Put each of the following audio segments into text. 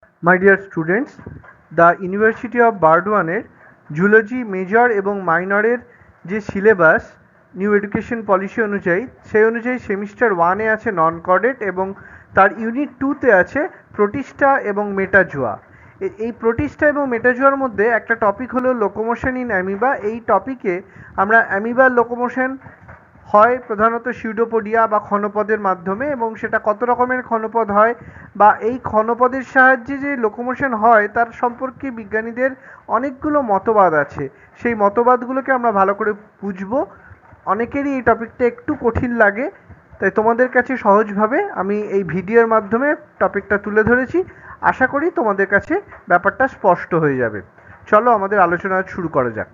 My dear students, the University of বারডোয়ানের zoology major এবং মাইনরের যে সিলেবাস নিউ এডুকেশন পলিসি অনুযায়ী সেই অনুযায়ী সেমিস্টার ওয়ানে আছে নন কর্ডেট এবং তার ইউনিট টুতে আছে প্রোটিস্টা এবং মেটাজোয়া। এই প্রোটিস্টা এবং মেটাজোয়ার মধ্যে একটা টপিক হলো লোকোমোশন ইন অ্যামিবা। এই টপিকে আমরা অ্যামিবার লোকোমোশন হয় প্রধানত সিউডোপোডিয়া বা ক্ষণপদের মাধ্যমে, এবং সেটা কত রকমের ক্ষণপদ হয় বা এই ক্ষণপদের সাহায্যে যে লোকোমোশন হয় তার সম্পর্কে বিজ্ঞানীদের অনেকগুলো মতবাদ আছে। সেই মতবাদগুলোকে আমরা ভালো করে বুঝবো। অনেকেরই এই টপিকটা একটু কঠিন লাগে, তাই তোমাদের কাছে সহজভাবে আমি এই ভিডিওর মাধ্যমে টপিকটা তুলে ধরেছি। আশা করি তোমাদের কাছে ব্যাপারটা স্পষ্ট হয়ে যাবে। চলো আমাদের আলোচনা শুরু করা যাক।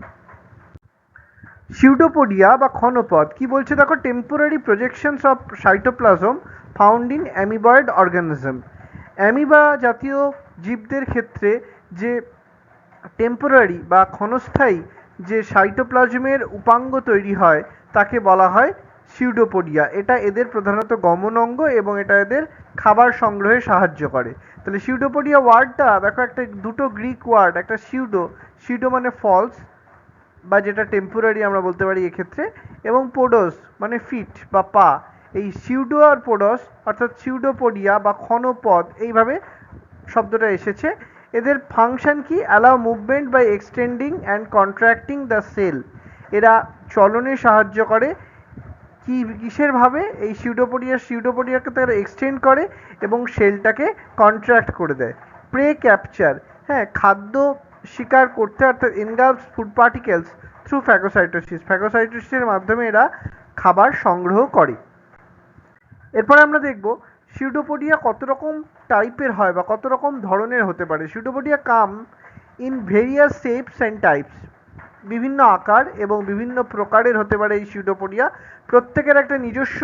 সিউডোপোডিয়া বা ক্ষণপদ কি বলছে দেখো, temporary projections of cytoplasm found in amoeboid organism. Amoeba জাতীয় জীবদের ক্ষেত্রে যে টেম্পোরারি বা ক্ষণস্থায়ী যে সাইটোপ্লাজমের উপাঙ্গ তৈরি হয় তাকে বলা হয় সিউডোপোডিয়া। এটা এদের প্রধানত গমন অঙ্গ এবং এটা এদের খাবার সংগ্রহে সাহায্য করে। তাহলে সিউডোপোডিয়া ওয়ার্ডটা দেখো, একটা দুটো গ্রিক ওয়ার্ড, একটা সিউডো মানে ফলস বা যেটা টেম্পোরারি আমরা বলতে পারি এক্ষেত্রে, এবং পোডোস মানে ফিট বা পা। এই সিউডো আর পোডোস অর্থাৎ সিউডোপোডিয়া বা ক্ষণপদ এইভাবে শব্দটা এসেছে। এদের ফাংশন কি? Allow movement by extending and contracting the cell. এরা চলনে সাহায্য করে। কিসের ভাবে? এই সিউডোপোডিয়াকে তারা এক্সটেন্ড করে এবং সেলটাকে কন্ট্রাক্ট করে দেয়। প্রে ক্যাপচার, হ্যাঁ, খাদ্য শিকার করতে, অর্থাৎ এনগালস ফুড পার্টিকেলস থ্রু ফ্যাগোসাইটোসিসের মাধ্যমে এরা খাবার সংগ্রহ করে। এরপরে আমরা দেখব সিউডোপোডিয়া কত রকম টাইপের হয় বা কত রকম ধরনের হতে পারে। Pseudopodia come in various shapes and types. বিভিন্ন আকার এবং বিভিন্ন প্রকারের হতে পারে এই সিউডোপোডিয়া। প্রত্যেকের একটা নিজস্ব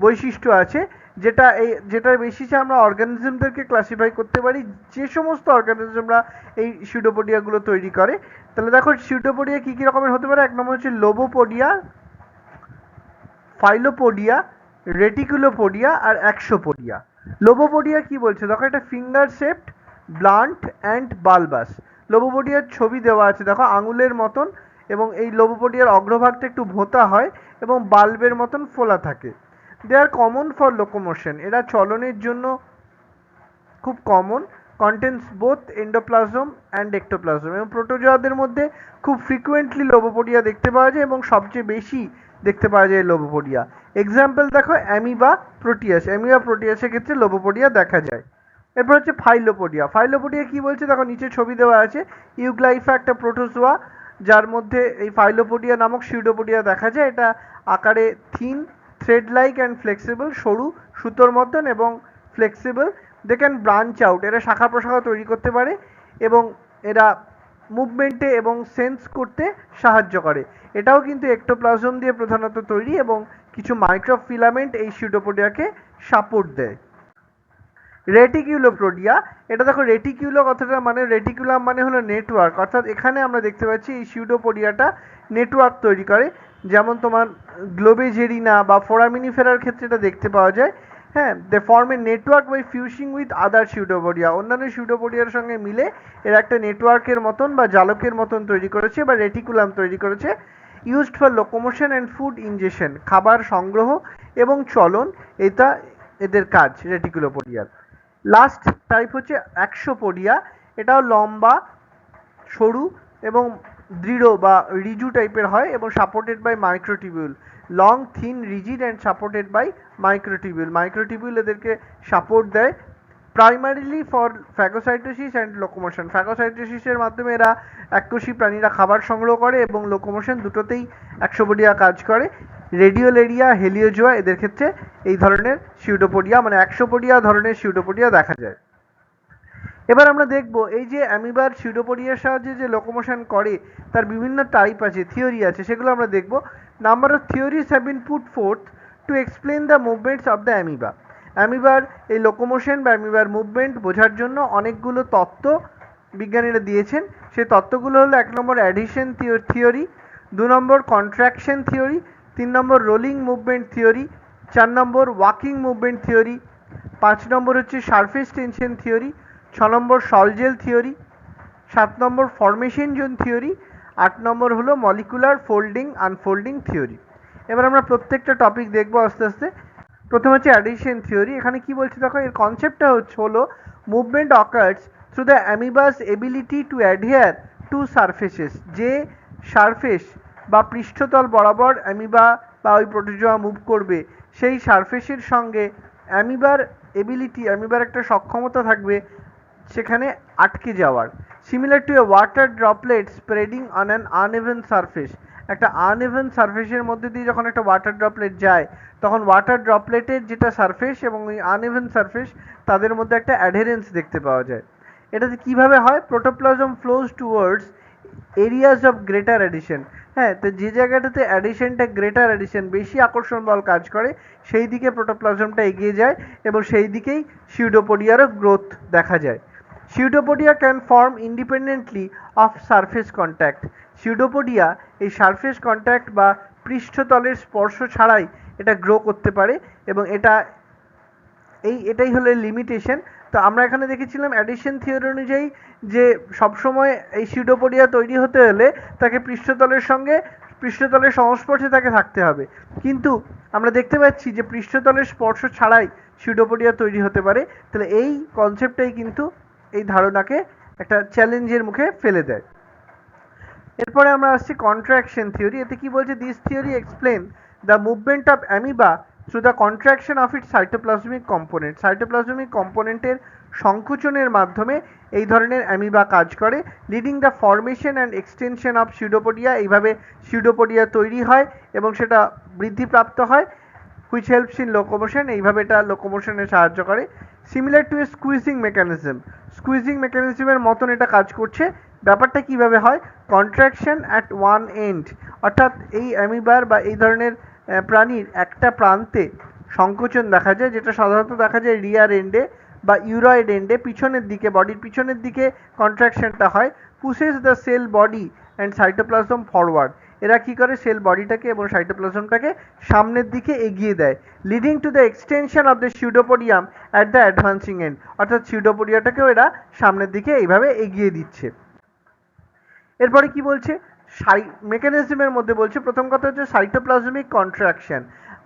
বৈশিষ্ট্য আছে, যেটার বেসিসে আমরা অর্গানিজমদেরকে ক্লাসিফাই করতে পারি, যে সমস্ত অর্গানিজমরা এই সিউডোপোডিয়াগুলো তৈরি করে। তাহলে দেখো সিউডোপোডিয়া কী কী রকমের হতে পারে। এক নম্বর হচ্ছে লোবোপোডিয়া, ফাইলোপোডিয়া, রেটিকুলোপোডিয়া আর অ্যাক্সোপোডিয়া। লোবোপোডিয়া কি বলছে দেখো, এটা ফিঙ্গার শেপড, ব্লান্ট অ্যান্ড বালবাস। লোবোপোডিয়ার ছবি দেওয়া আছে দেখো, আঙুলের মতন, এবং এই লোবোপোডিয়ার অগ্রভাগটা একটু ভোঁতা হয় এবং বাল্বের মতন ফোলা থাকে। They are common for locomotion, এরা চলনের জন্য খুব common. Contents both endoplasm and ectoplasm, এবং প্রোটোজোয়াদের মধ্যে খুব ফ্রিকুয়েন্টলি লোবোপোডিয়া দেখতে পাওয়া যায় এবং সবচেয়ে বেশি দেখতে পাওয়া যায় লোবোপোডিয়া। এক্সাম্পল দেখো, অ্যামিবা প্রোটিয়াস। অ্যামিবা প্রোটিয়াসের ক্ষেত্রে লোবোপোডিয়া দেখা যায়। এরপর হচ্ছে ফাইলোপোডিয়া। ফাইলোপোডিয়া কি বলছে দেখো, নিচে ছবি দেওয়া আছে। ইউগ্লাইফা একটা প্রোটোজোয়া, যার মধ্যে এই ফাইলোপোডিয়া নামক সিউডোপোডিয়া দেখা যায়। এটা আকারে thin, thread like and flexible, সরু সুতোর মতন এবং flexible. They can branch out, এরা শাখা প্রশাখা তৈরি করতে পারে এবং এরা মুভমেন্টে এবং সেন্স করতে সাহায্য করে। এটাও কিন্তু এক্টোপ্লাজম দিয়ে প্রধানত তৈরি এবং কিছু মাইক্রোফিলামেন্ট এই সিউডোপোডিয়াকে সাপোর্ট দেয়। রেটিকিউলোপোডিয়া, এটা দেখো রেটিকিউলো কথাটা মানে, রেটিকুলাম মানে হলো নেটওয়ার্ক, অর্থাৎ এখানে আমরা দেখতে পাচ্ছি এই সিউডোপোডিয়াটা নেটওয়ার্ক তৈরি করে। যেমন তোমার গ্লোবেজেরিনা বা ফোরামিনিফেরার ক্ষেত্রে এটা দেখতে পাওয়া যায়। হ্যাঁ, they form a network by fusing with other pseudopodia. অন্যান্য সিউডোপোডিয়ার সঙ্গে মিলে এরা একটা নেটওয়ার্কের মতন বা জালকের মতন তৈরি করেছে বা রেটিকুলাম তৈরি করেছে। Used for locomotion and food injection, খাবার সংগ্রহ এবং চলন, এটা এদের কাজ রেটিকুলোপোডিয়ার। লাস্ট টাইপ হচ্ছে অ্যাক্সোপোডিয়া। এটাও লম্বা, সরু এবং দৃঢ় বা রিজু টাইপের হয় এবং supported by microtubule. Long, thin, rigid and supported by microtubule. Microtubule এদেরকে সাপোর্ট দেয়। Primarily for phagocytosis and locomotion. ফ্যাগোসাইটোসিসের মাধ্যমে এরা এককোষী প্রাণীরা খাবার সংগ্রহ করে এবং লোকোমোশন দুটোতেই অ্যাক্সোপোডিয়া কাজ করে। রেডিওলেরিয়া, হেলিওজোয়া এদের ক্ষেত্রে এই ধরনের সিউডোপোডিয়া মানে অ্যাক্সোপোডিয়া ধরনের সিউডোপোডিয়া দেখা যায়। এবার আমরা দেখব এই যে অ্যামিবার সিউডোপোডিয়ার সাহায্যে যে লোকোমোশন করে তার বিভিন্ন টাইপ আছে, থিওরি আছে, সেগুলো আমরা দেখব। Number of theories have been put forth to explain the movements of the amoeba. অ্যামিবার এই লোকোমোশন বা অ্যামিবার মুভমেন্ট বোঝার জন্য অনেকগুলো তত্ত্ব বিজ্ঞানীরা দিয়েছেন। সেই তত্ত্বগুলো হলো: এক নম্বর অ্যাডিশন থিওরি, দু নম্বর কন্ট্রাকশন থিওরি, তিন নম্বর রোলিং মুভমেন্ট থিওরি, চার নম্বর ওয়াকিং মুভমেন্ট থিওরি, পাঁচ নম্বর হচ্ছে সারফেস টেনশন থিওরি, নম্বর সলজেল থিওরি, 7 নম্বর ফরমেশন জোন থিওরি, 8 নম্বর হলো মলিকুলার ফোল্ডিং আনফোল্ডিং থিওরি। এবার আমরা প্রত্যেকটা টপিক দেখবো আস্তে আস্তে। প্রথম হচ্ছে অ্যাডিশন থিওরি। এখানে কি বলছে দেখো, এর কনসেপ্টটা হলো movement occurs through the amoeba's ability to adhere to surfaces. যে সারফেস বা পৃষ্ঠতল বরাবর অ্যামিবা বা ওই প্রোটোজোয়া মুভ করবে, সেই সারফেসের সঙ্গে অ্যামিবার অ্যামিবার একটা সক্ষমতা থাকবে সেখানে আটকে যাওয়ার। Similar to a water droplet spreading on an uneven surface. একটা আনইভেন সারফেসের মধ্যে দিয়ে যখন একটা ওয়াটার ড্রপলেট যায়, তখন ওয়াটার ড্রপলেটের যেটা সারফেস এবং ওই আনইভেন সারফেস, তাদের মধ্যে একটা অ্যাডহেরেন্স দেখতে পাওয়া যায়। এটাতে কিভাবে হয়? Protoplasm flows towards areas of greater addition. হ্যাঁ, তো যে জায়গাটাতে অ্যাডিশনটা গ্রেটার অ্যাডিশন বেশি আকর্ষণ বল কাজ করে, সেই দিকে প্রোটোপ্লাজমটা এগিয়ে যায় এবং সেই দিকেই সিউডোপোডিয়ারও গ্রোথ দেখা যায়। Pseudopodia can form independently of surface contact. Pseudopodia এই সারফেস কন্ট্যাক্ট বা পৃষ্ঠতলের স্পর্শ ছাড়াই এটা গ্রো করতে পারে এবং এটাই হলো লিমিটেশন। তো আমরা এখানে দেখেছিলাম অ্যাডিশন থিওরি অনুযায়ী যে সবসময় এই সিউডোপোডিয়া তৈরি হতে হলে তাকে পৃষ্ঠতলের সংস্পর্শে তাকে থাকতে হবে, কিন্তু আমরা দেখতে পাচ্ছি যে পৃষ্ঠতলের স্পর্শ ছাড়াই সিউডোপোডিয়া তৈরি হতে পারে। তাহলে এই কনসেপ্টটাই কিন্তু এই ধারণাকে একটা চ্যালেঞ্জের মুখে ফেলে দেয়। এরপরে আমরা আসছি কন্ট্রাকশন থিওরি। এতে কি বলছে? This theory explain the movement of amoeba through the contraction of its cytoplasmic component. Cytoplasmic কম্পোনেন্টের সংকুচনের মাধ্যমে এই ধরনের অ্যামিবা কাজ করে। Leading the formation and extension of pseudopodia. এইভাবে সিউডোপোডিয়া তৈরি হয় এবং সেটা বৃদ্ধিপ্রাপ্ত হয়। Which helps in locomotion. এইভাবে এটা লোকোমোশনে সাহায্য করে। Similar to a squeezing mechanism. Squeezing মেকানিজমের মতন এটা কাজ করছে। ব্যাপারটা কিভাবে হয়? কন্ট্রাকশন অ্যাট ওয়ান এন্ড, অর্থাৎ এই অ্যামিবার বা এই ধরনের প্রাণীর একটা প্রান্তে সংকোচন দেখা যায়, যেটা সাধারণত দেখা যায় রিয়ার এন্ডে বা ইউরয়েড এন্ডে, পিছনের দিকে, বডির পিছনের দিকে কন্ট্রাকশনটা হয়। Pushes the cell body and cytoplasm forward. এরা কি করে? সেল বডিটাকে এবং সাইটোপ্লাজমটাকে সামনের দিকে এগিয়ে দেয়। Leading to the extension of the pseudopodium at the advancing end, অর্থাৎ সিউডোপোডিয়াটাকেও এরা সামনের দিকে এইভাবে এগিয়ে দিচ্ছে। এরপরে কি বলছে? মেকানিজমের মধ্যে বলছে, প্রথম কথা হচ্ছে cytoplasmic contraction.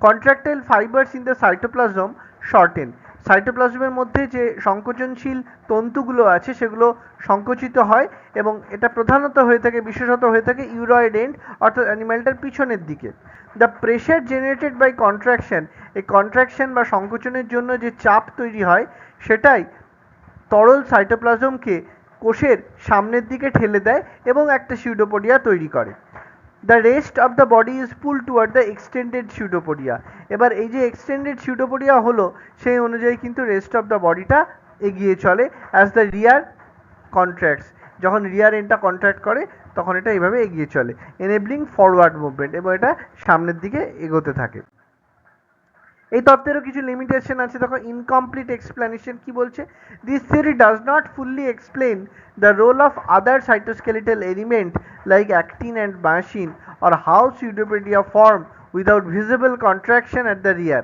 Contractile fibres in the cytoplasm shorten. সাইটোপ্লাজমের মধ্যে যে সংকোচনশীল তন্তুগুলো আছে সেগুলো সংকুচিত হয় এবং এটা প্রধানত হয়ে থাকে, বিশেষত হয়ে থাকে ইউরয়েড এন্ড, অর্থাৎ অ্যানিমালটার পিছনের দিকে। The pressure generated by contraction, এই কন্ট্রাকশন বা সংকোচনের জন্য যে চাপ তৈরি হয় সেটাই তরল সাইটোপ্লাজমকে কোষের সামনের দিকে ঠেলে দেয় এবং একটা সিউডোপোডিয়া তৈরি করে। The rest of the body is pool toward the extended pseudopodia. এবার এই যে এক্সটেন্ডেড সিউডোপোডিয়া হলো, সেই অনুযায়ী কিন্তু রেস্ট অফ দ্য বডিটা এগিয়ে চলে অ্যাজ দ্য রিয়ার কন্ট্রাক্টস। যখন রিয়ার এন্ডটা কন্ট্রাক্ট করে তখন এটা এইভাবে এগিয়ে চলে, এনেবলিং ফরওয়ার্ড মুভমেন্ট, এবং এটা সামনের দিকে এগোতে থাকে। এই তত্ত্বেরও কিছু লিমিটেশন আছে। দেখো, ইনকমপ্লিট এক্সপ্লেনেশন কি বলছে? This theory does not fully explain the role of other cytoskeletal element like actin and myosin or how pseudopodia form without visible contraction at the rear.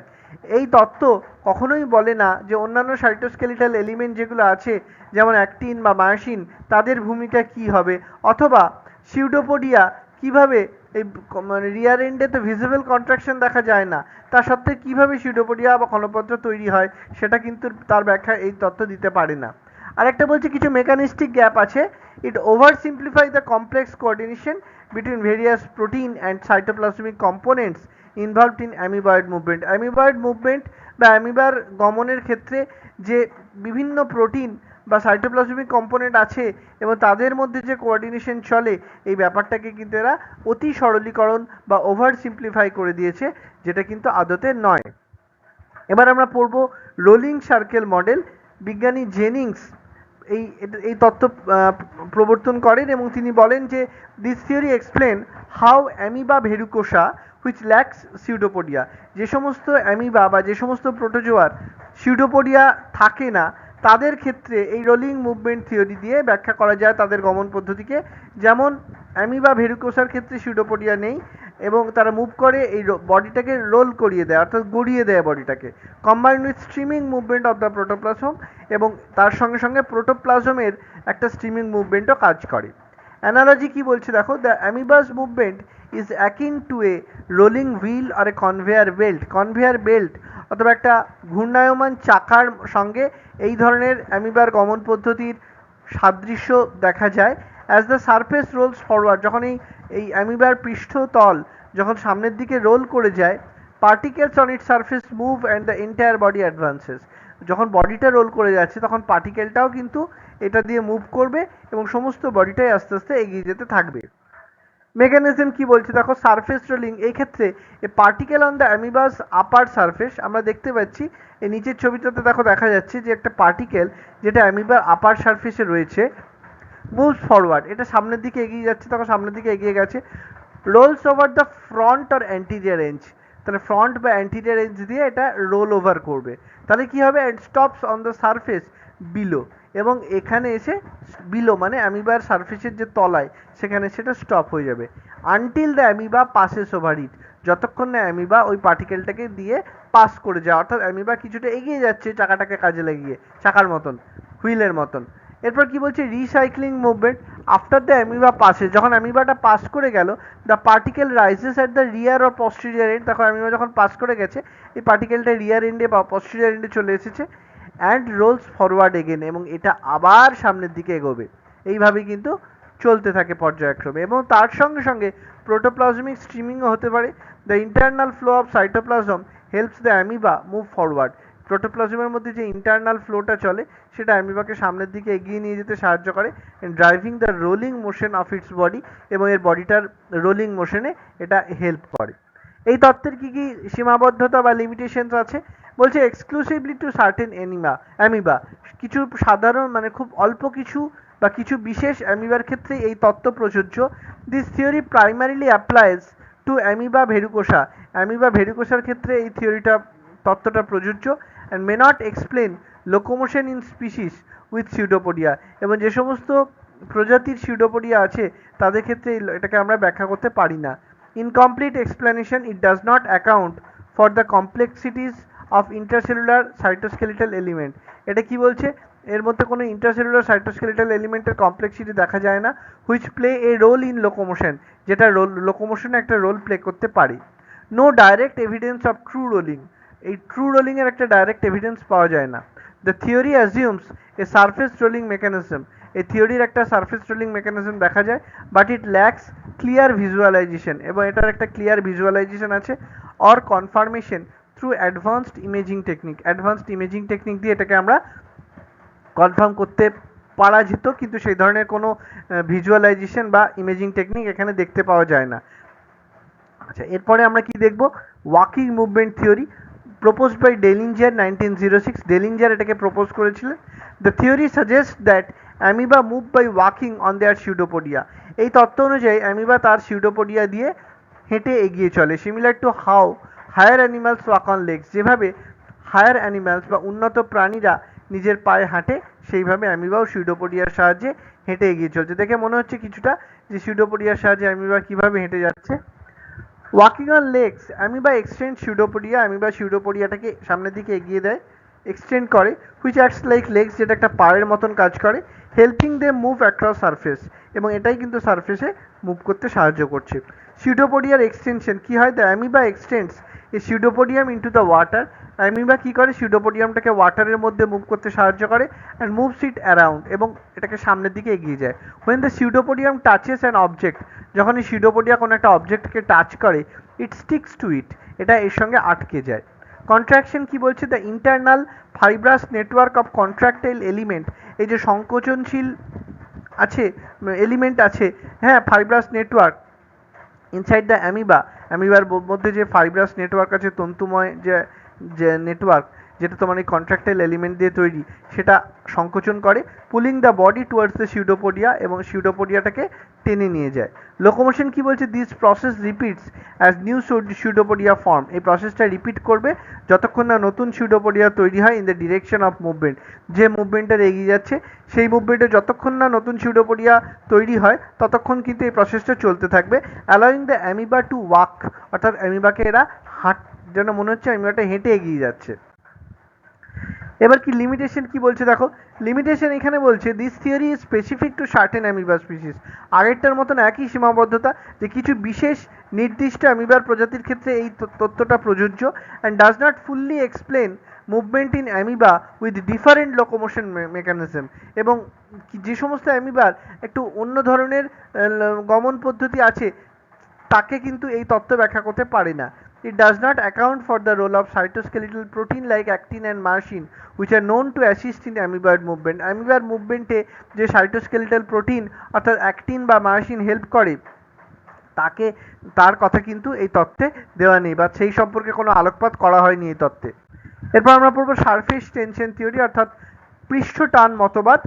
এই তত্ত্ব কখনোই বলে না যে অন্যান্য সাইটোস্কেলিটাল এলিমেন্ট যেগুলো আছে, যেমন অ্যাক্টিন বা মায়োসিন, তাদের ভূমিকা কি হবে, অথবা সিউডোপোডিয়া কিভাবে এই মানে রিয়ার এন্ডে তো ভিজিবল কন্ট্রাকশন দেখা যায় না, তা সত্ত্বেও কীভাবে সিউডোপোডিয়া বা ক্ষণপত্র তৈরি হয়, সেটা কিন্তু তার ব্যাখ্যা এই তত্ত্ব দিতে পারে না। আরেকটা বলছে কিছু মেকানিস্টিক গ্যাপ আছে। It over simplify the complex coordination between various protein and cytoplasmic components involved in amoeboid movement. Amoeboid movement বা অ্যামিবার গমনের ক্ষেত্রে যে বিভিন্ন প্রোটিন বা সাইটোপ্লাজমিক কম্পোনেন্ট আছে এবং তাদের মধ্যে যে কোঅর্ডিনেশন চলে, এই ব্যাপারটাকে কিন্তু এরা অতি সরলীকরণ বা ওভার সিম্পলিফাই করে দিয়েছে, যেটা কিন্তু আদতে নয়। এবার আমরা পড়ব রোলিং সার্কেল মডেল। বিজ্ঞানী জেনিংস এই তত্ত্ব প্রবর্তন করেন এবং তিনি বলেন যে this theory explain how amoeba verrucosa which lacks pseudopodia. যে সমস্ত অ্যামিবা বা যে সমস্ত প্রোটোজোয়ার সিউডোপোডিয়া থাকে না, তাদের ক্ষেত্রে এই রোলিং মুভমেন্ট থিওরি দিয়ে ব্যাখ্যা করা যায় তাদের গমন পদ্ধতিকে। যেমন অ্যামিবা ভেরুকোসার ক্ষেত্রে সিউডোপোডিয়া নেই, এবং তারা মুভ করে এই বডিটাকে রোল করিয়ে দেয়, অর্থাৎ গড়িয়ে দেয় বডিটাকে, combined with streaming movement of the protoplasm, এবং তার সঙ্গে সঙ্গে প্রোটোপ্লাজমের একটা স্ট্রিমিং মুভমেন্টও কাজ করে। অ্যানালজি কি বলছে দেখো, the amoeba's movement is akin to a rolling wheel or a conveyor belt. Conveyor belt অথবা একটা ঘূর্ণায়মান চাকার সঙ্গে এই ধরনের অ্যামিবার গমন পদ্ধতির সাদৃশ্য দেখা যায়। As the surface rolls forward, যখন এই অ্যামিবার পৃষ্ঠতল যখন সামনের দিকে রোল করে যায়, particles on it surface move and the entire body advances. যখন বডিটা রোল করে যাচ্ছে তখন পার্টিকেলটাও কিন্তু এটা দিয়ে মুভ করবে এবং সমস্ত বডিটাই আস্তে আস্তে এগিয়ে যেতে থাকবে। মেকানিজম কি বলছে দেখো, সারফেস রোলিং, এই ক্ষেত্রে a particle on the amoeba's upper surface, আমরা দেখতে পাচ্ছি এই নিচের ছবিটাতে দেখো দেখা যাচ্ছে যে একটা পার্টিকেল যেটা অ্যামিবার আপার সারফেসে রয়েছে, মুভস ফরওয়ার্ড, এটা সামনের দিকে এগিয়ে যাচ্ছে, তখন সামনের দিকে এগিয়ে গেছে, rolls over the front or anterior edge, তাহলে ফ্রন্ট বা অ্যান্টিরিয়ার এঞ্জ দিয়ে এটা রোল ওভার করবে, তাহলে কি হবে, and stops on the surface below, এবং এখানে এসে বিলো মানে অ্যামিবার সারফেসের যে তলায় সেখানে সেটা স্টপ হয়ে যাবে, until the amoeba passes over it, যতক্ষণ না অ্যামিবা ওই পার্টিকেলটাকে দিয়ে পাস করে যায়, অর্থাৎ অ্যামিবা কিছুটা এগিয়ে যাচ্ছে চাকাটাকে কাজে লাগিয়ে, চাকার মতন, হুইলের মতন। এরপর কি বলছে, recycling movement after the amoeba passes, যখন অ্যামিবাটা পাস করে গেল, the particle rises at the rear or posterior end, তখন অ্যামিবা যখন পাস করে গেছে এই পার্টিকেলটা রিয়ার এন্ডে বা পস্টেরিয়ার এন্ডে চলে এসেছে, অ্যান্ড রোলস ফরওয়ার্ড এগেন, এবং এটা আবার সামনের দিকে এগোবে, এইভাবেই কিন্তু চলতে থাকে পর্যায়ক্রমে। এবং তার সঙ্গে সঙ্গে প্রোটোপ্লাজমিক স্ট্রিমিংও হতে পারে। The internal flow of cytoplasm helps the amoeba move forward, প্রোটোপ্লাজমের মধ্যে যে ইন্টারনাল ফ্লোটা চলে সেটা অ্যামিবাকে সামনের দিকে এগিয়ে নিয়ে যেতে সাহায্য করে, driving the rolling motion of its body, এবং এর বডিটার রোলিং মোশনে এটা হেল্প করে। এই তত্ত্বের কি কি সীমাবদ্ধতা বা লিমিটেশনস আছে, বলছে এক্সক্লুসিভলি টু সার্টেন অ্যামিবা, কিছু সাধারণ মানে খুব অল্প কিছু বা কিছু বিশেষ অ্যামিবার ক্ষেত্রে এই তত্ত্ব প্রযোজ্য। This theory primarily applies to amoeba verrucosa, amoeba ভেরিকোসার ক্ষেত্রে এই তত্ত্বটা প্রযোজ্য, and may not explain locomotion in species with pseudopodia, এবং যে সমস্ত প্রজাতির সিউডোপোডিয়া আছে তাদের ক্ষেত্রে এটাকে আমরা ব্যাখ্যা করতে পারি না। Incomplete explanation, it does not account for the complexities of intercellular cytoskeletal element, এটা কি বলছে, এর মধ্যে কোনো ইন্টারসেলুলার সাইটোস্কেলিটাল এলিমেন্টের কমপ্লেক্সিটি দেখা যায় না, which play a role in locomotion, যেটা লোকোমোশনে একটা রোল প্লে করতে পারে। No direct evidence of true rolling, এই ট্রু রোলিংয়ের একটা ডাইরেক্ট এভিডেন্স পাওয়া যায় না। The theory assumes a surface rolling mechanism, এই থিওরির একটা সারফেস রোলিং মেকানিজম দেখা যায়, but it lacks clear visualization, এবং এটার একটা ক্লিয়ার ভিজুয়ালাইজেশন আছে, or confirmation through advanced imaging technique, advanced imaging technique দিয়ে এটাকে আমরা কনফার্ম করতে পারা যেত, কিন্তু সেই ধরনের কোনো ভিজুয়ালাইজেশন বা ইমেজিং টেকনিক এখানে দেখতে পাওয়া যায় না। আচ্ছা, এরপরে আমরা কি দেখব, walking movement theory proposed by Dellinger 1906, Dellinger এটাকে প্রপোজ করেছিলেন। The theory suggest that amoeba move by walking on their pseudopodia, এই তত্ত্ব অনুযায়ী অ্যামিবা তার সিউডোপোডিয়া দিয়ে হেঁটে এগিয়ে চলে, similar to how higher animals walk on legs, যেভাবে হায়ার অ্যানিমালস বা উন্নত প্রাণীরা নিজের পায়ে হাঁটে সেইভাবে অ্যামিবাও সিউডোপোডিয়ার সাহায্যে হেঁটে এগিয়ে চলছে। দেখে মনে হচ্ছে কিছুটা যে সিউডোপোডিয়ার সাহায্যে অ্যামিবা কীভাবে হেঁটে যাচ্ছে। Walking on legs, amoeba extend pseudopodia, amoeba সিউডোপোডিয়াটাকে সামনের দিকে এগিয়ে দেয়, এক্সটেন্ড করে, হুইচ অ্যাক্টস লাইক লেগস, যেটা একটা পায়ের মতন কাজ করে, helping them move across surface, এবং এটাই কিন্তু সারফেসে মুভ করতে সাহায্য করছে। সিউডোপোডিয়ার এক্সটেনশন কি হয়, the amoeba extends a pseudopodium into the water, amoeba কী করে, সিউডোপোডিয়ামটাকে ওয়াটারের মধ্যে মুভ করতে সাহায্য করে, অ্যান্ড মুভস ইট অ্যারাউন্ড, এবং এটাকে সামনের দিকে এগিয়ে যায়। When the pseudopodium touches an object, যখন এই সিউডোপোডিয়া কোনো একটা অবজেক্টকে টাচ করে, ইট স্টিক্স টু ইট, এটা এর সঙ্গে আটকে যায়। কন্ট্রাকশন কি বলছে, the internal fibrous network of contractile element, এই যে সংকোচনশীল আছে এলিমেন্ট আছে, হ্যাঁ, ফাইব্রাস নেটওয়ার্ক ইনসাইড দ্য অ্যামিবার মধ্যে যে ফাইব্রাস নেটওয়ার্ক আছে, তন্তুময় যে নেটওয়ার্ক, যেটা তোমার এই কন্ট্রাক্টাইল এলিমেন্ট দিয়ে তৈরি, সেটা সংকোচন করে, pulling the body towards the pseudopodia, এবং সিউডোপোডিয়াটাকে টেনে নিয়ে যায়। লোকোমোশন কি বলছে, this process repeats as new pseudopodia form, এই প্রসেসটা রিপিট করবে যতক্ষণ না নতুন সিউডোপোডিয়া তৈরি হয় in the direction of movement, যে মুভমেন্টের এগিয়ে যাচ্ছে সেই মুভমেন্টে যতক্ষণ না নতুন সিউডোপোডিয়া তৈরি হয় ততক্ষণ কিন্তু এই প্রসেসটা চলতে থাকবে, allowing the amoeba to walk, অর্থাৎ অ্যামিবাকে এরা যেন মনে হচ্ছে অ্যামিবাটা হেঁটে এগিয়ে যাচ্ছে। এবার কি লিমিটেশন কি বলছে দেখো, লিমিটেশন এখানে বলছে this theory is specific to certain amoeba species, আগেরটার মতন একই সীমাবদ্ধতা, যে কিছু বিশেষ নির্দিষ্ট অ্যামিবার প্রজাতির ক্ষেত্রে এই তত্ত্বটা প্রযোজ্য, and does not fully explain movement in amoeba with different locomotion mechanism, এবং যে সমস্ত অ্যামিবার একটু অন্য ধরনের গমন পদ্ধতি আছে তাকে কিন্তু এই তত্ত্ব ব্যাখ্যা করতে পারে না। It does not account for the role of cytoskeletal protein like actin and myosin, which are known to assist in amoeboid movement. Amoeboid movement-এ যে cytoskeletal protein অর্থাৎ অ্যাক্টিন বা মায়োসিন হেল্প করে, তার কথা কিন্তু এই তত্ত্বে দেওয়া নেই, বা সেই সম্পর্কে কোনো আলোকপাত করা হয়নি এই তত্ত্বে। এরপর আমরা পড়বো সারফেস টেনশন থিওরি, অর্থাৎ পৃষ্ঠ টান মতবাদ।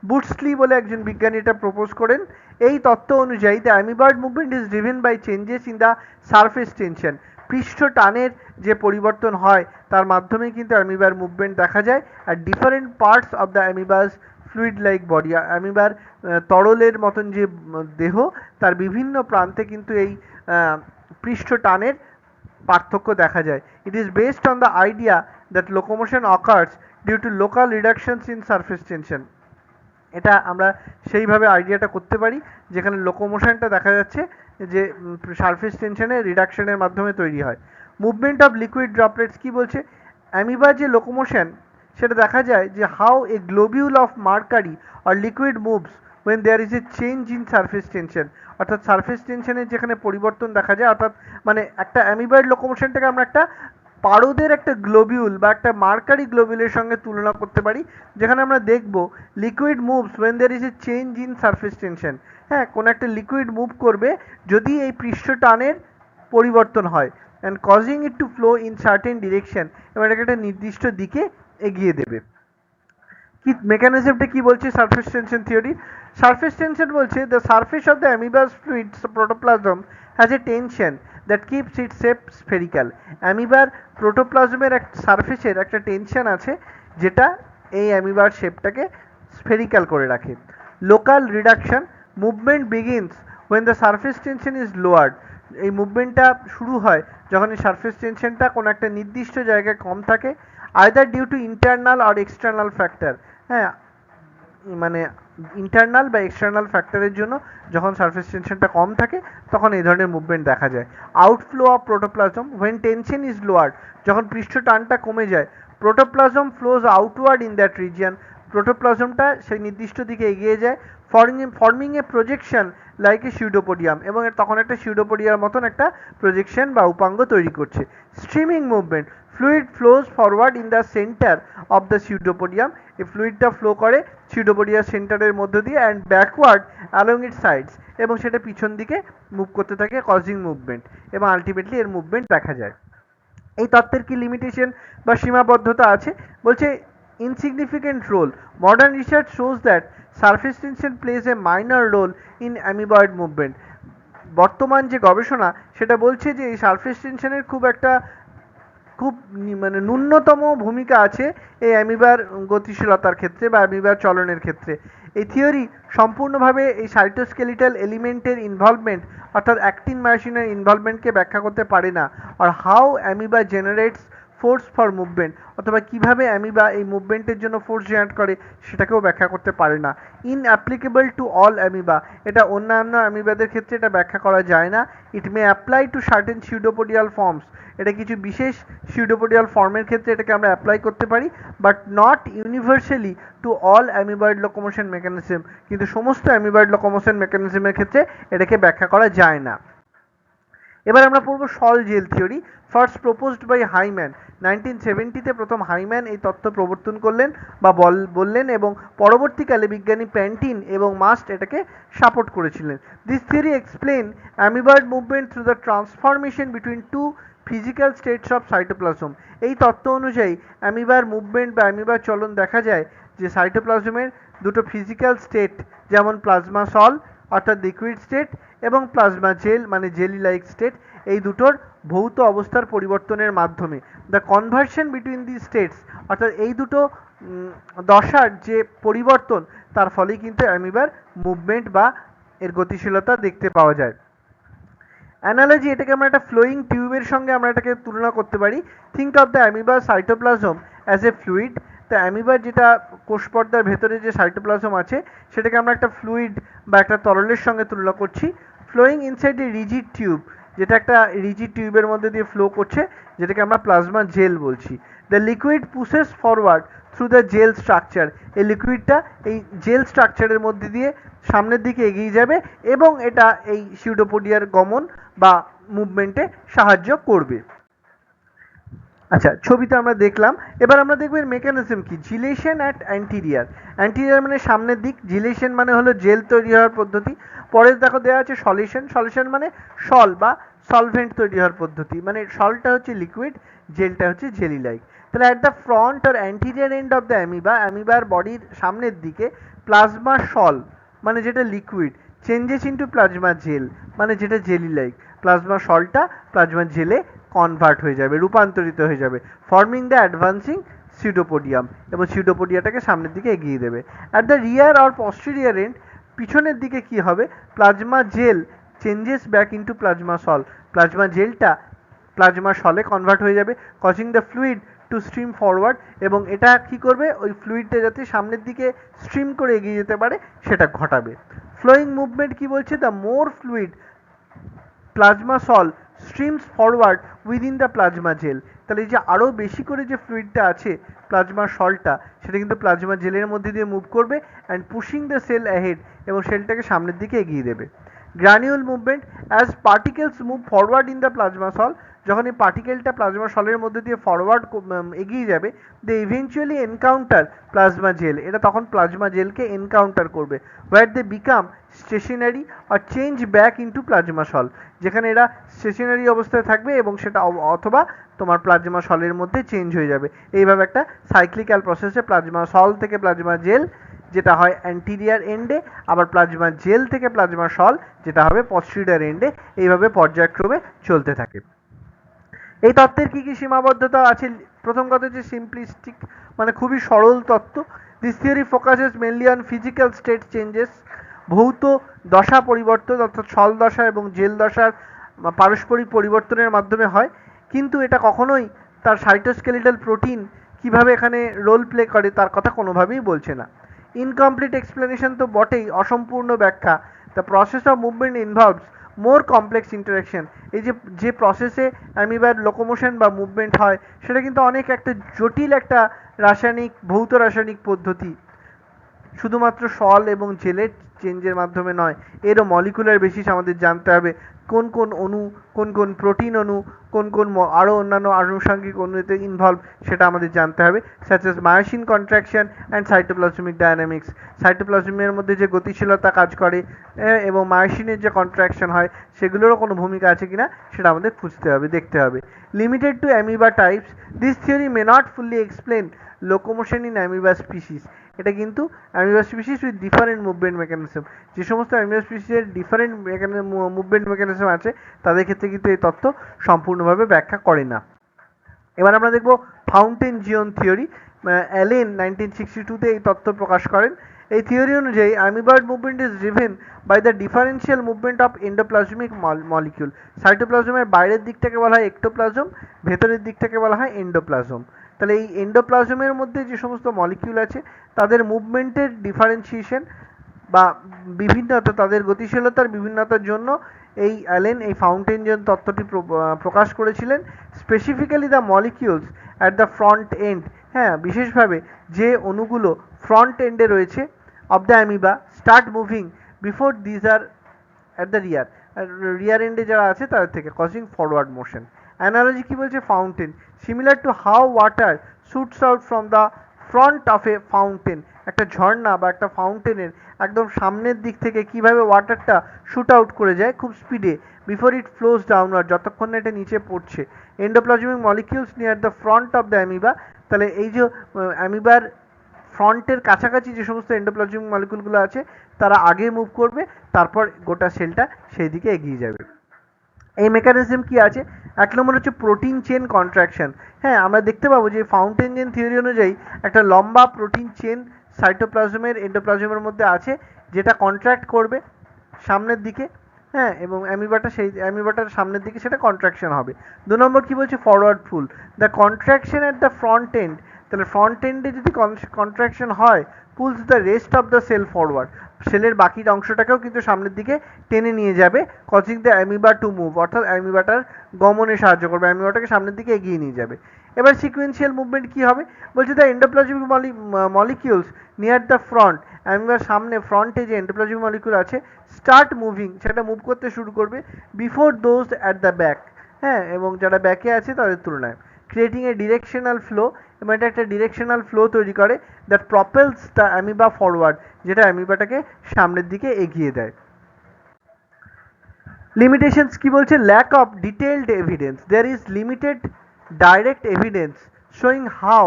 বুটসলি বলে একজন বিজ্ঞানী এটা প্রপোজ করেন। এই তত্ত্ব অনুযায়ী the amoeboid movement is driven by changes in the surface tension, পৃষ্ঠ টানের যে পরিবর্তন হয় তার মাধ্যমে কিন্তু অ্যামিবার মুভমেন্ট দেখা যায়। আর different parts of the amoeba's fluid like body, অ্যামিবার তরলের মতন যে দেহ তার বিভিন্ন প্রান্তে কিন্তু এই পৃষ্ঠ টানের পার্থক্য দেখা যায়। It is based on the idea that locomotion occurs due to local reductions in surface tension, এটা আমরা সেইভাবে আইডিয়াটা করতে পারি যেখানে লোকোমোশনটা দেখা যাচ্ছে যে সারফেস টেনশনে রিডাকশনের মাধ্যমে তৈরি হয়। মুভমেন্ট অফ লিকুইড ড্রপলেটস কি বলছে, অ্যামিবার যে লোকোমোশন সেটা দেখা যায় যে how a globule of mercury or liquid moves when there is a change in surface tension, অর্থাৎ সারফেস টেনশনের যেখানে পরিবর্তন দেখা যায়, অর্থাৎ মানে একটা অ্যামিবয়েড লোকোমোশনটাকে আমরা একটা পারদের একটা গ্লোবিউল বা একটা মার্কারি গ্লোবিউলের সঙ্গে তুলনা করতে পারি, যেখানে আমরা দেখব liquid moves when there is a change in surface tension, হ্যাঁ কোনো একটা লিকুইড মুভ করবে যদি এই পৃষ্ঠ টানের পরিবর্তন হয়, and causing it to flow in certain direction, এবং এটাকে একটা নির্দিষ্ট দিকে এগিয়ে দেবে। কি মেকানিজমটা কি বলছে surface tension theory, surface tension বলছে the surface of the amoeba's fluid protoplasm has a tension that keeps it shape spherical, অ্যামিবার প্রোটোপ্লাজমের সারফেসের একটা টেনশন আছে যেটা এই অ্যামিবার শেপটাকে স্ফেরিক্যাল করে রাখে। Local reduction, movement begins when the surface tension is lowered, এই মুভমেন্টটা শুরু হয় যখন এই সারফেস টেনশনটা কোনো একটা নির্দিষ্ট জায়গায় কম থাকে, either due to internal or external factor, হ্যাঁ মানে ইন্টারনাল বা এক্সটার্নাল ফ্যাক্টরের জন্য যখন সারফেস টেনশনটা কম থাকে তখন এই ধরনের মুভমেন্ট দেখা যায়। Outflow of protoplasm when tension is lowered, যখন পৃষ্ঠ টানটা কমে যায়, protoplasm flows outward in that region, প্রোটোপ্লাজমটা সেই নির্দিষ্ট দিকে এগিয়ে যায়, forming a projection like a pseudopodium, এবং তখন একটা সিউডোপোডিয়ার মতন একটা প্রজেকশন বা উপাঙ্গ তৈরি করছে। Streaming movement, fluid flows forward in the centre of the pseudopodium, এই ফ্লুইডটা ফ্লো করে সিউডোপোডিয়ার সেন্টারের মধ্য দিয়ে and backward along it sides, এবং সেটা পিছন দিকে মুভ করতে থাকে, কজিং মুভমেন্ট, এবং আলটিমেটলি এর মুভমেন্ট দেখা যায়। এই তত্ত্বের কি লিমিটেশন বা সীমাবদ্ধতা আছে, বলছে insignificant role. Modern research shows that surface tension plays a minor role in amoeboid movement. বর্তমান যে গবেষণা সেটা বলছে যে এই সারফেস টেনশনের খুব মানে ন্যূনতম ভূমিকা আছে এই অ্যামিবার গতিশীলতার ক্ষেত্রে বা অ্যামিবার চলনের ক্ষেত্রে। এই থিওরি সম্পূর্ণভাবে এই সাইটোস্কেলিটাল এলিমেন্টের ইনভলভমেন্ট অর্থাৎ অ্যাক্টিন মায়োসিনের ইনভলভমেন্টকে ব্যাখ্যা করতে পারে না, আর how amoeba generates force for movement, অথবা কীভাবে অ্যামিবা এই মুভমেন্টের জন্য ফোর্স জেনারেট করে সেটাকেও ব্যাখ্যা করতে পারে না। ইনঅ্যাপ্লিকেবল টু অল অ্যামিবা, এটা অন্যান্য অ্যামিবাদের ক্ষেত্রে এটা ব্যাখ্যা করা যায় না। It may apply to certain pseudopodial forms, এটা কিছু বিশেষ সিউডোপোডিয়াল ফর্মের ক্ষেত্রে এটাকে আমরা অ্যাপ্লাই করতে পারি, but not universally to all amoeboid locomotion mechanism, কিন্তু সমস্ত অ্যামিবয়েড লোকোমোশন মেকানিজমের ক্ষেত্রে এটাকে ব্যাখ্যা করা যায় না। এবার আমরা পড়বো sol gel theory, first proposed by Hyman. 1970-তে প্রথম হাইম্যান এই তত্ত্ব প্রবর্তন করলেন বা বললেন, এবং পরবর্তীকালে বিজ্ঞানী প্যান্টিন এবং মাস্ট এটাকে সাপোর্ট করেছিলেন। This theory explain amoeboid movement through the transformation between two physical states of cytoplasm. এই তত্ত্ব অনুযায়ী অ্যামিবার মুভমেন্ট বা অ্যামিবার চলন দেখা যায় যে সাইটোপ্লাজমের দুটো ফিজিক্যাল স্টেট, যেমন প্লাজমা সল অর্থাৎ লিকুইড স্টেট এবং প্লাজমা জেল মানে জেলি লাইক স্টেট, এই দুটোর ভৌত অবস্থার পরিবর্তনের মাধ্যমে the conversion between the states, অর্থাৎ এই দুটো দশার যে পরিবর্তন তার ফলেই কিন্তু অ্যামিবার মুভমেন্ট বা এর গতিশীলতা দেখতে পাওয়া যায়। অ্যানালজি, এটাকে আমরা একটা ফ্লোয়িং টিউবের সঙ্গে আমরা এটাকে তুলনা করতে পারি। থিঙ্ক অফ দ্য অ্যামিবার সাইটোপ্লাজম অ্যাজ এ ফ্লুইড। তো অ্যামিবার যেটা কোষপর্দার ভেতরে যে সাইটোপ্লাজম আছে সেটাকে আমরা একটা ফ্লুইড বা একটা তরলের সঙ্গে তুলনা করছি। Flowing inside a rigid tube, যেটা একটা রিজিড টিউবের মধ্যে দিয়ে ফ্লো করছে, যেটাকে আমরা প্লাজমা জেল বলছি। The liquid pushes forward through the gel structure. এই লিকুইডটা এই জেল স্ট্রাকচারের মধ্যে দিয়ে সামনের দিকে এগিয়ে যাবে এবং এটা এই সিউডোপোডিয়ার গমন বা মুভমেন্টে সাহায্য করবে। আচ্ছা, ছবিতে আমরা দেখলাম। এবার আমরা দেখব এর মেকানিজম কি। জিলেশন অ্যাট অ্যান্টিরিয়ার। অ্যান্টিরিয়ার মানে সামনের দিক, জিলেশন মানে হলো জেল তৈরি হওয়ার পদ্ধতি। পরে দেখো দেওয়া আছে সলিউশন। সলিউশন মানে সল বা সলভেন্ট তৈরি হওয়ার পদ্ধতি, মানে সলটা হচ্ছে লিকুইড, জেলটা হচ্ছে জেলি লাইক। তাহলে অ্যাট দ্য ফ্রন্ট আর anterior end of the amoeba, অ্যামিবার বডির সামনের দিকে প্লাজমা সল মানে যেটা liquid changes into plasma gel মানে যেটা জেলি লাইক। প্লাজমা সলটা প্লাজমা জেলে কনভার্ট হয়ে যাবে, রূপান্তরিত হয়ে যাবে, ফর্মিং দ্য অ্যাডভান্সিং সিউডোপোডিয়াম, এবং সিউডোপোডিয়াটাকে সামনের দিকে এগিয়ে দেবে। At the rear or posterior end, পিছনের দিকে কি হবে, plasma gel changes back into plasma sol, plasma জেলটা প্লাজমা সলে কনভার্ট হয়ে যাবে, causing the fluid to stream forward, এবং এটা কি করবে, ওই ফ্লুইডটা যাতে সামনের দিকে স্ট্রিম করে এগিয়ে যেতে পারে সেটা ঘটাবে। ফ্লোয়িং মুভমেন্ট কি বলছে, the more fluid plasma sol streams forward within the plasma gel. তাহলে এই যে আরও বেশি করে যে ফ্লুইডটা আছে প্লাজমা সলটা, সেটা কিন্তু প্লাজমা জেলের মধ্যে দিয়ে মুভ করবে and pushing the cell ahead, এবং সেলটাকে সামনের দিকে এগিয়ে দেবে। Granule movement, as particles move forward in the plasma sol, যখন এই পার্টিকেলটা প্লাজমা সলের মধ্যে দিয়ে ফরওয়ার্ড এগিয়ে যাবে, they eventually encounter plasma gel, এটা তখন প্লাজমা জেলকে এনকাউন্টার করবে, হোয়ার দে বিকাম স্টেশনারি আর change back into plasma sol, যেখানে এরা স্টেশনারি অবস্থায় থাকবে এবং সেটা অথবা তোমার প্লাজমা সলের মধ্যে চেঞ্জ হয়ে যাবে। এইভাবে একটা সাইক্লিক্যাল প্রসেসে প্লাজমা সল থেকে প্লাজমা জেল যেটা হয় অ্যান্টিরিয়ার এন্ডে, আবার প্লাজমা জেল থেকে প্লাজমা সল যেটা হবে পস্টেরিয়র এন্ডে, এইভাবে পর্যায়ক্রমে চলতে থাকে। এই তত্ত্বের কি কি সীমাবদ্ধতা আছে? প্রথম কথা হচ্ছে সিম্পলিস্টিক, মানে খুবই সরল তত্ত্ব। This theory focuses mainly on physical state changes, ভৌত দশা পরিবর্তন অর্থাৎ সল দশা এবং জেল দশার পারস্পরিক পরিবর্তনের মাধ্যমে হয়, কিন্তু এটা কখনোই তার সাইটোস্কেলিটাল প্রোটিন কিভাবে এখানে রোল প্লে করে তার কথা কোনোভাবেই বলছে না। ইনকমপ্লিট এক্সপ্লেনেশন তো বটেই, অসম্পূর্ণ ব্যাখ্যা। The process of movement involves more complex interaction. এই যে প্রসেসে অ্যামিবার লোকোমোশন বা মুভমেন্ট হয় সেটা কিন্তু অনেক একটা জটিল একটা রাসায়নিক ভৌত রাসায়নিক পদ্ধতি, শুধুমাত্র সল এবং জেলের চেঞ্জের মাধ্যমে নয়, এরও মলিকুলার বেসিস আমাদের জানতে হবে, কোন কোন অণু, কোন কোন প্রোটিন অণু, কোন কোন আরও অন্যান্য আনুষঙ্গিক অণুতে ইনভলভ সেটা আমাদের জানতে হবে, such as myosin contraction and cytoplasmic dynamics. সাইটোপ্লাজমের মধ্যে যে গতিশীলতা কাজ করে এবং মায়োসিনের যে কন্ট্রাকশন হয় সেগুলোরও কোনো ভূমিকা আছে কিনা সেটা আমাদের খুঁজতে হবে, দেখতে হবে। Limited to amoeba types, this theory may not fully explain locomotion in amoeba species. এটা কিন্তু amoeba species with different movement mechanism, যে সমস্ত অ্যামিবা স্পিসিসের ডিফারেন্ট মুভমেন্ট মেকানিজম আছে তাদের ক্ষেত্রে কিন্তু এই তত্ত্ব সম্পূর্ণভাবে ব্যাখ্যা করে না। এবার আমরা দেখব ফাউন্টেন জিওন থিওরি। অ্যালেন 1962-তে এই তত্ত্ব প্রকাশ করেন। এই থিওরি অনুযায়ী amoeboid movement is driven by the differential movement of endoplasmic molecule. সাইটোপ্লাজমের বাইরের দিকটাকে বলা হয় এক্টোপ্লাজম, ভেতরের দিকটাকে বলা হয় এন্ডোপ্লাজম। তাহলে এই এন্ডোপ্লাজমের মধ্যে যে সমস্ত মলিকিউল আছে তাদের মুভমেন্টের ডিফারেন্সিয়েশন বা বিভিন্নতা, তাদের গতিশীলতার বিভিন্নতার জন্য এই অ্যালেন এই ফাউন্টেন জিওন তত্ত্বটি প্রকাশ করেছিলেন। Specifically the molecules at the front end, হ্যাঁ বিশেষভাবে যে অণুগুলো ফ্রন্ট এন্ডে রয়েছে of the amoeba start moving before these are at the rear, rear এন্ডে যারা আছে তাদের থেকে, কজিং ফরওয়ার্ড মোশন। অ্যানালজি কি বলছে, fountain similar to how water suits out from the front of A fountain, একটা ঝর্ণা বা একটা ফাউন্টেনের একদম সামনের দিক থেকে কিভাবে ওয়াটারটা শুট আউট করে যায় খুব স্পিডে বিফোর ইট ফ্লোজ ডাউনওয়ার্ড, যতক্ষণ না এটা নিচে পড়ছে। Endoplasmic molecules near the front of the amoeba, তাহলে এই যে অ্যামিবার ফ্রন্টের কাছাকাছি যে সমস্ত এন্ডোপ্লাজমিক মলিকিউলগুলো আছে তারা আগে মুভ করবে, তারপর গোটা সেলটা সেই দিকে এগিয়ে যাবে। এই মেকানিজম কি আছে? এক নম্বর হচ্ছে প্রোটিন চেন কন্ট্রাকশন। হ্যাঁ, আমরা দেখতে পাবো যে ফাউন্টেন চেন থিওরি অনুযায়ী একটা লম্বা প্রোটিন চেন সাইটোপ্লাজমের এন্ডোপ্লাজমের মধ্যে আছে, যেটা কন্ট্রাক্ট করবে সামনের দিকে। হ্যাঁ, এবং অ্যামিবাটার সামনের দিকে সেটা কন্ট্রাকশন হবে। 2 নম্বর কি বলছে? Forward pull, the contraction at the front end, তাহলে ফ্রন্ট এন্ডে যদি কন্ট্রাকশন হয়, pulls the rest of the cell forward, সেলের বাকি অংশটাকেও কিন্তু সামনের দিকে টেনে নিয়ে যাবে, causing the amoeba to move, অর্থাৎ অ্যামিবাটার গমনে সাহায্য করবে, অ্যামিবাটাকে সামনের দিকে এগিয়ে নিয়ে যাবে। এবার সিকুয়েন্সিয়াল মুভমেন্ট কি হবে? বলছে the endoplasmic molecules near the front, অ্যামিবার সামনে ফ্রন্টে যে এন্ডোপ্লাজমিক মলিকিউল আছে স্টার্ট মুভিং, সেটা মুভ করতে শুরু করবে before those at the back, হ্যাঁ, এবং যারা ব্যাকে আছে তাদের তুলনায়, ক্রিয়েটিং এ ডিরেকশনাল ফ্লো, এবং এটা একটা ডিরেকশনাল ফ্লো তৈরি করে that propels the amoeba forward, যেটা অ্যামিবাটাকে সামনের দিকে এগিয়ে দেয়। লিমিটেশনস কি বলছে? Lack of detailed evidence, there is limited direct evidence showing how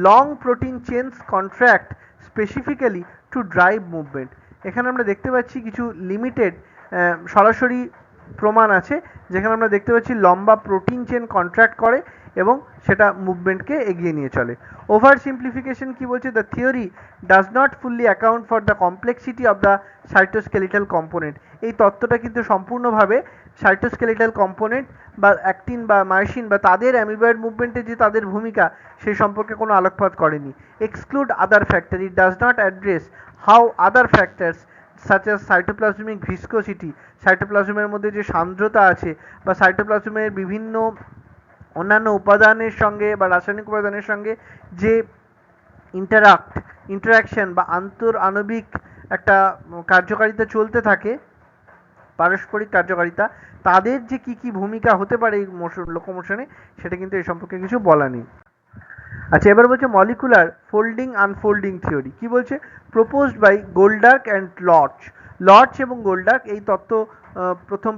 long protein chains contract specifically to drive movement। এখানে আমরা দেখতে পাচ্ছি কিছু লিমিটেড সরাসরি প্রমাণ আছে, যেখানে আমরা দেখতে পাচ্ছি লম্বা প্রোটিন চেন কন্ট্রাক্ট করে এবং সেটা মুভমেন্টকে এগিয়ে নিয়ে চলে। ওভার সিম্পলিফিকেশন কি বলছে? The theory does not fully account for the complexity of the cytoskeletal component. এই তত্ত্বটা কিন্তু সম্পূর্ণভাবে সাইটোস্কেলিটাল কম্পোনেন্ট বা অ্যাক্টিন বা মায়োসিন বা তাদের অ্যামিবয়েড মুভমেন্টে যে তাদের ভূমিকা সেই সম্পর্কে কোনো আলোকপাত করেনি। Exclude other factor, it does not address how other factors such as cytoplasmic viscosity, সাইটোপ্লাজমের মধ্যে যে সান্দ্রতা আছে বা সাইটোপ্লাজমের বিভিন্ন অন্যান্য উপাদানের সঙ্গে বা রাসায়নিক উপাদানের সঙ্গে যে ইন্টারাকশন বা আণবিক একটা কার্যকারিতা চলতে থাকে, পারস্পরিক কার্যকারিতা, তাদের যে কি কি ভূমিকা হতে পারে এই লোকোমোশনে, সেটা কিন্তু এই সম্পর্কে কিছু বলা নেই। আচ্ছা, এবার বলছে মলিকুলার ফোল্ডিং আনফোল্ডিং থিওরি। কি বলছে? প্রপোজড বাই গোল্ডার্ক অ্যান্ড লর্চ এবং গোল্ডার্ক এই তত্ত্ব প্রথম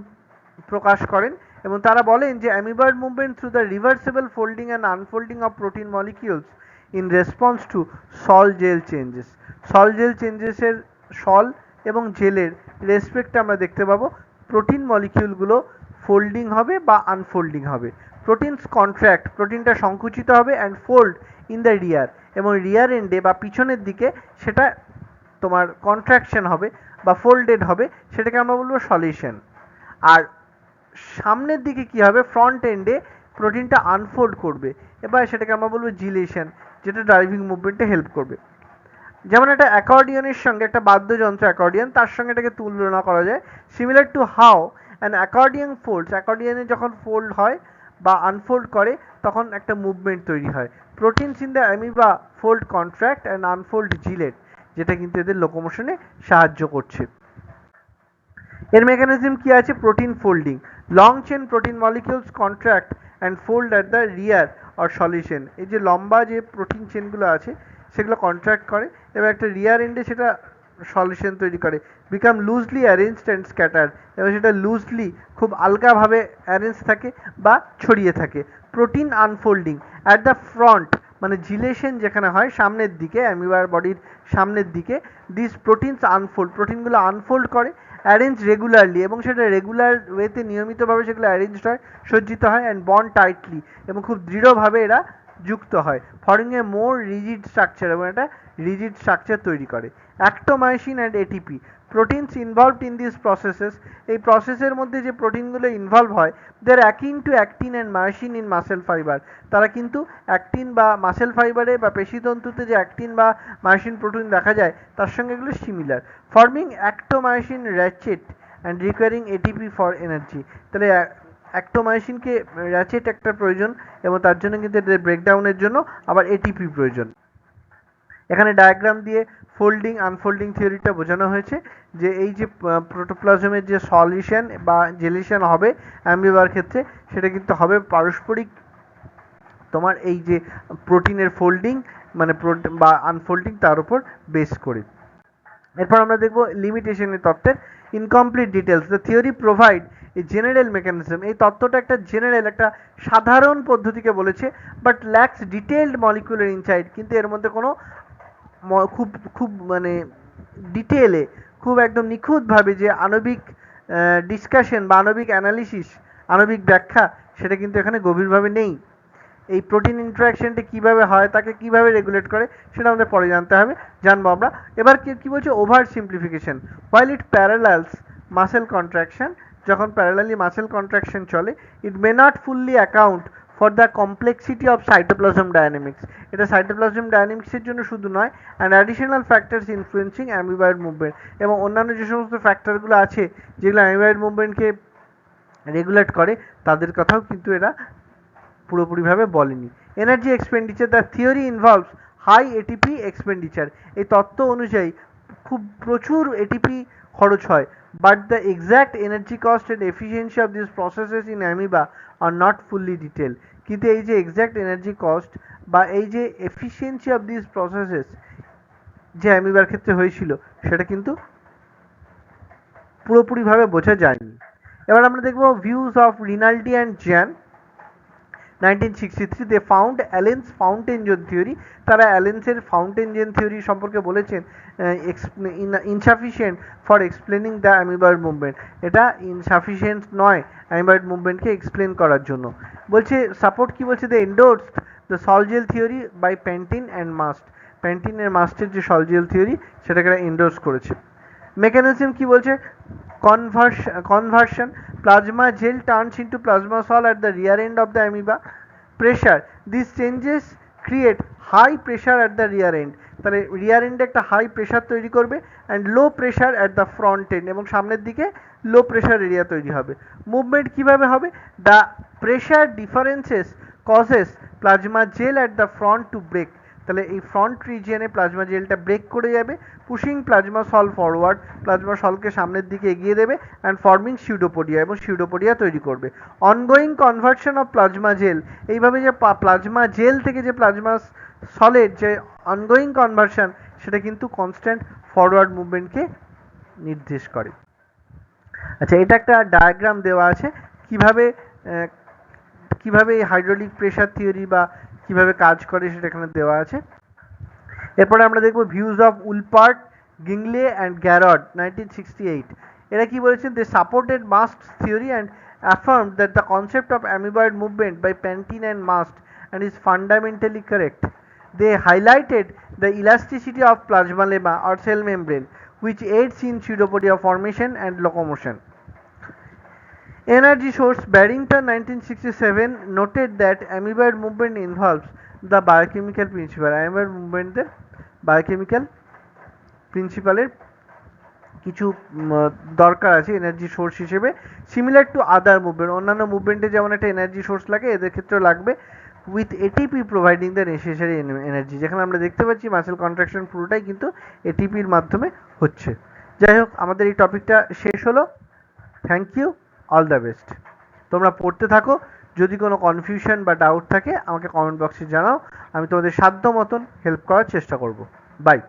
প্রকাশ করেন, এবং তারা বলেন যে amoeboid movement through the reversible folding and unfolding of protein molecules in response to sol gel changes. Sol এবং জেলের রেসপেক্টে আমরা দেখতে পাবো প্রোটিন মলিকিউলগুলো ফোল্ডিং হবে বা আনফোল্ডিং হবে। প্রোটিনস কন্ট্রাক্ট, প্রোটিনটা সংকুচিত হবে, অ্যান্ড ফোল্ড ইন দ্য রিয়ার, এবং রিয়ার এন্ডে বা পিছনের দিকে সেটা তোমার কন্ট্রাকশন হবে বা ফোল্ডেড হবে, সেটাকে আমরা বলবো সলিউশন। আর সামনের দিকে কি হবে? ফ্রন্ট এন্ডে প্রোটিনটা আনফোল্ড করবে, এবার সেটাকে আমরা বলবো জিলেশন, যেটা ড্রাইভিং মুভমেন্টে হেল্প করবে। যেমন একটা অ্যাকর্ডিয়নের সঙ্গে, একটা বাদ্যযন্ত্র অ্যাকর্ডিয়ন, তার সঙ্গে এটাকে তুলনা করা যায়। Similar to how an accordion folds, অ্যাকর্ডিয়নে যখন ফোল্ড হয় বা আনফোল্ড করে তখন একটা মুভমেন্ট তৈরি হয়। Proteins in the amoeba fold contract and unfold JELET, যেটা কিন্তু এদের লোকোমোশনে সাহায্য করছে। এর মেকানিজম কি আছে? Protein folding, long chain protein molecules contract and fold at the rear or solution. এই যে লম্বা যে প্রোটিন চেনগুলো আছে সেগুলো কন্ট্রাক্ট করে এবং একটা রিয়ার এন্ডে সেটা সলিউশন তৈরি করে, become loosely arranged and scattered, এবং সেটা লুজলি খুব আলগাভাবে অ্যারেঞ্জ থাকে বা ছড়িয়ে থাকে। Protein unfolding at the front, মানে জিলেশন যেখানে হয় সামনের দিকে, অ্যামিবার বডির সামনের দিকে, দিস প্রোটিনস আনফোল্ড, প্রোটিনগুলো আনফোল্ড করে, অ্যারেঞ্জ রেগুলারলি, এবং সেটা রেগুলার ওয়েতে নিয়মিতভাবে সেগুলো অ্যারেঞ্জড হয়, সজ্জিত হয়, অ্যান্ড বন্ড টাইটলি, এবং খুব দৃঢ়ভাবে এরা যুক্ত হয়, forming a more rigid structure, এবং একটা রিজিড স্ট্রাকচার তৈরি করে। Actomyosin and ATP, proteins involved in this processes, এই প্রসেসের মধ্যে যে প্রোটিনগুলো ইনভলভ হয়, they're akin to actin and myosin in muscle fibre, তারা কিন্তু অ্যাক্টিন বা মাসেল ফাইবারে বা পেশিতন্তুতে যে অ্যাক্টিন বা মায়োসিন প্রোটিন দেখা যায় তার সঙ্গে এগুলো similar, forming actomyosin ratchet and requiring ATP for energy. তাহলে অ্যাক্টোমায়োসিনকে র্যাচেট একটা প্রয়োজন, এবং তার জন্য কিন্তু এদের ব্রেকডাউনের জন্য আবার এটিপি প্রয়োজন। এখানে ডায়াগ্রাম দিয়ে ফোল্ডিং আনফোল্ডিং থিওরিটা বোঝানো হয়েছে, যে এই যে প্রোটোপ্লাজমের যে সলিউশন বা জেলিশন হবে অ্যামিবার ক্ষেত্রে, সেটা কিন্তু হবে পারস্পরিক তোমার এই যে প্রোটিনের ফোল্ডিং মানে বা আনফোল্ডিং তার উপর বেস করে। এরপর আমরা দেখব লিমিটেশনের তত্ত্বের incomplete details. The theory provide এই জেনারেল মেকানিজম, এই তত্ত্বটা একটা জেনারেল, একটা সাধারণ পদ্ধতিকে বলেছে, but lakhs detailed molecular insight, কিন্তু এর মধ্যে কোনো খুব খুব মানে ডিটেলে, খুব একদম নিখুঁতভাবে যে আণবিক ডিসকাশন বা আণবিক অ্যানালিসিস, আণবিক ব্যাখ্যা, সেটা কিন্তু এখানে গভীরভাবে নেই। এই প্রোটিন ইন্টারাকশনটা কিভাবে হয়, তাকে কিভাবে রেগুলেট করে, সেটা আমাদের পরে জানতে হবে, জানবো আমরা। এবার কি বলছে, over simplification, while it parallels muscle contraction, যখন প্যারালালি মাসেল কন্ট্রাকশন চলে, it may not fully account for the complexity of cytoplasm dynamics, এটা সাইটোপ্লাজম ডায়নামিক্সের জন্য শুধু নয়, and additional factors influencing amoeboid movement, এবং অন্যান্য যে সমস্ত ফ্যাক্টরগুলো আছে যেগুলো অ্যামিবয়েড মুভমেন্টকে রেগুলেট করে, তাদের কথাও কিন্তু এরা পুরোপুরিভাবে বলেনি। Energy expenditure, the theory involves high ATP expenditure, এই তত্ত্ব অনুযায়ী খুব প্রচুর এটিপি খরচ হয়, but the exact energy cost and efficiency of this processes in amoeba are not fully detail, কিন্তু এই যে এক্স্যাক্ট এনার্জি কস্ট বা এই যে এফিসিয়েন্সি অফ দিস প্রসেসেস যে অ্যামিবার ক্ষেত্রে হয়েছিল, সেটা কিন্তু পুরোপুরিভাবে বোঝা যায়নি। এবার আমরা দেখব views of Rinaldi and Jahn. 1963 they found Allen's fountain zone theory, তারা অ্যালেন্সের ফাউন্টেন জোন থিওরি সম্পর্কে বলেছেন insufficient for explaining the amoeboid movement, এটা ইনসাফিসিয়েন্ট নয় অ্যামিবয়েড মুভমেন্টকে এক্সপ্লেন করার জন্য। বলছে সাপোর্ট কি বলছে, the endorsed the sol gel theory by Pantin and Mast, প্যান্টিনের মাস্টের যে সলজেল থিওরি সেটাকে এন্ডোর্স করেছে। মেকানিজম কি বলছে, conversion, plasma gel turns into plasma sol at the rear end of the amoeba. Pressure, these changes create high pressure at the rear end, তাহলে রিয়ার এন্ডে একটা হাই প্রেশার তৈরি করবে, and low pressure at the front and, এবং সামনের দিকে low pressure area তৈরি হবে। মুভমেন্ট কিভাবে হবে, the pressure differences causes plasma gel at the front to break, তাহলে এই ফ্রন্ট রিজিয়নে প্লাজমা জেলটা ব্রেক করে যাবে, pushing plasma sol forward, plasma সলকে সামনের দিকে এগিয়ে দেবে, অ্যান্ড ফর্মিং সিউডোপোডিয়া, এবং সিউডোপোডিয়া তৈরি করবে। Ongoing conversion of plasma gel, এইভাবে যে প্লাজমা জেল থেকে যে প্লাজমা সলের যে অনগোয়িং কনভার্সন, সেটা কিন্তু কনস্ট্যান্ট ফরওয়ার্ড মুভমেন্টকে নির্দেশ করে। আচ্ছা, এটা একটা ডায়াগ্রাম দেওয়া আছে কিভাবে কিভাবে এই হাইড্রোলিক প্রেশার থিওরি বা কিভাবে কাজ করে সেটা এখানে দেওয়া আছে। এরপরে আমরা দেখব views of Wolpert, Gingell and Garrod 1968, এরা কি বলেছেন, they supported Mast theory and affirmed that the concept of amoeboid movement by Pantin and Mast and is fundamentally correct. They highlighted the elasticity of plasmalemma or cell membrane, which aids in pseudopodia formation and locomotion. Energy source, Barrington 1967 noted that amoeboid movement involves the biochemical principle, amoeboid movement biochemical প্রিন্সিপালের কিছু দরকার আছে energy source হিসেবে, similar to other movement, অন্যান্য মুভমেন্টে যেমন একটা energy source লাগে এদের ক্ষেত্রেও লাগবে, with ATP providing the necessary energy, যেখানে আমরা দেখতে পাচ্ছি মাসেল কন্ট্রাকশন পুরোটাই কিন্তু এটিপির মাধ্যমে হচ্ছে। যাই হোক, আমাদের এই টপিকটা শেষ হলো। Thank you, all the best. তোমরা পড়তে থাকো, যদি কোনো কনফিউশন বা ডাউট থাকে আমাকে কমেন্ট বক্সে জানাও, আমি তোমাদের সাধ্য মতন হেল্প করার চেষ্টা করব। বাই।